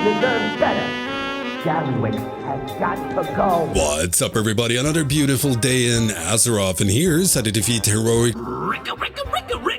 deserve better. Rik has got to go. What's up, everybody? Another beautiful day in Azeroth, and here's how to defeat heroic Rik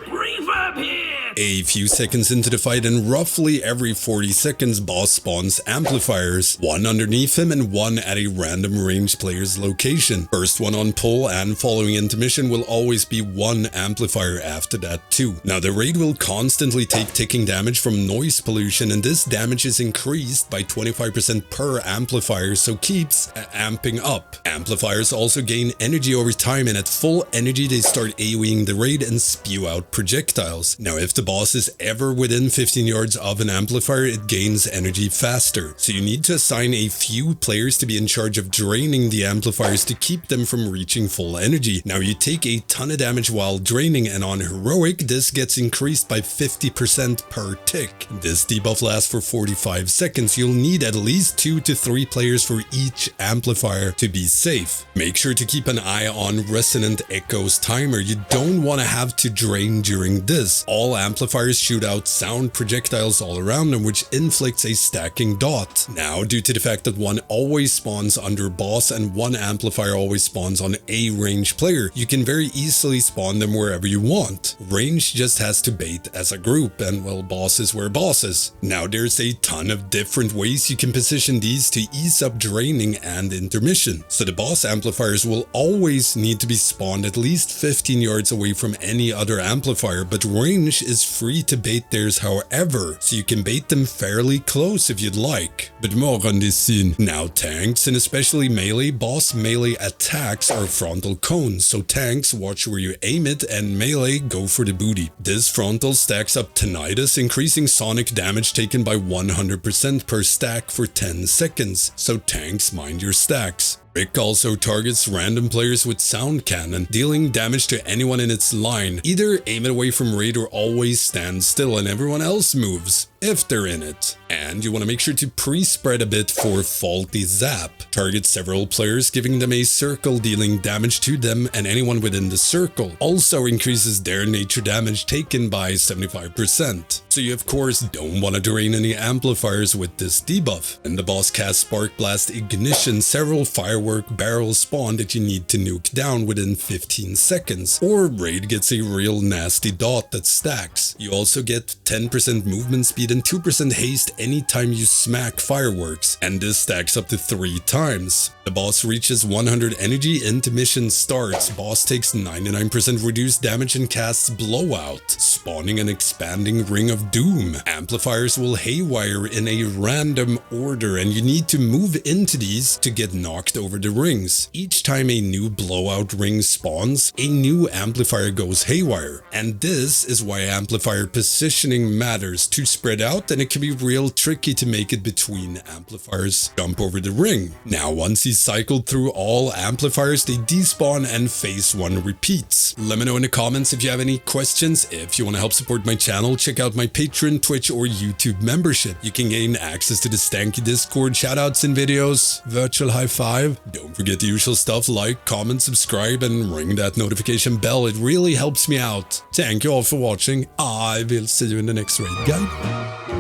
Reverb here! A few seconds into the fight, and roughly every 40 seconds, boss spawns amplifiers, one underneath him and one at a random ranged player's location. First one on pull, and following intermission will always be one amplifier after that too. Now the raid will constantly take ticking damage from noise pollution, and this damage is increased by 25% per amplifier, so keeps amping up. Amplifiers also gain energy over time, and at full energy they start AoEing the raid and spew out projectiles. Now if the boss is ever within 15 yards of an amplifier, it gains energy faster. So you need to assign a few players to be in charge of draining the amplifiers to keep them from reaching full energy. Now you take a ton of damage while draining, and on heroic this gets increased by 50% per tick. This debuff lasts for 45 seconds. You'll need at least 2 to 3 players for each amplifier to be safe. Make sure to keep an eye on Resonant Echoes timer. You don't want to have to drain during this. All amplifiers shoot out sound projectiles all around them, which inflicts a stacking dot. Now, due to the fact that one always spawns under boss and one amplifier always spawns on a range player, you can very easily spawn them wherever you want. Range just has to bait as a group, and well, boss is where boss is. Now there's a ton of different ways you can position these to ease up draining and intermission. So the boss amplifiers will always need to be spawned at least 15 yards away from any other amplifier, but range is free to bait theirs however, so you can bait them fairly close if you'd like. But more on this soon. Now tanks, and especially melee, boss melee attacks are frontal cones, so tanks watch where you aim it, and melee go for the booty. This frontal stacks up tinnitus, increasing sonic damage taken by 100% per stack for 10 seconds, so tanks mind your stacks. Rik also targets random players with sound cannon, dealing damage to anyone in its line. Either aim it away from raid or always stand still and everyone else moves, if they're in it. And you want to make sure to pre-spread a bit for faulty zap. Target several players, giving them a circle, dealing damage to them and anyone within the circle. Also increases their nature damage taken by 75%. So you of course don't want to drain any amplifiers with this debuff. And the boss casts Sparkblast Ignition, several firework barrels spawn that you need to nuke down within 15 seconds, or raid gets a real nasty dot that stacks. You also get 10% movement speed and 2% haste anytime you smack fireworks, and this stacks up to 3 times. The boss reaches 100 energy, intermission starts, boss takes 99% reduced damage and casts Blowout, spawning an expanding ring of doom. Amplifiers will haywire in a random order, and you need to move into these to get knocked over the rings. Each time a new blowout ring spawns, a new amplifier goes haywire, and this is why amplifier positioning matters. To spread out, and it can be real tricky to make it between amplifiers jump over the ring. Now once he's cycled through all amplifiers, they despawn and phase 1 repeats. Let me know in the comments if you have any questions. If you want to help support my channel, check out my Patreon, Twitch or YouTube membership. You can gain access to the Stankie Discord, shoutouts and videos, virtual high five. Don't forget the usual stuff like comment, subscribe and ring that notification bell. It really helps me out. Thank you all for watching. I will see you in the next raid, guys.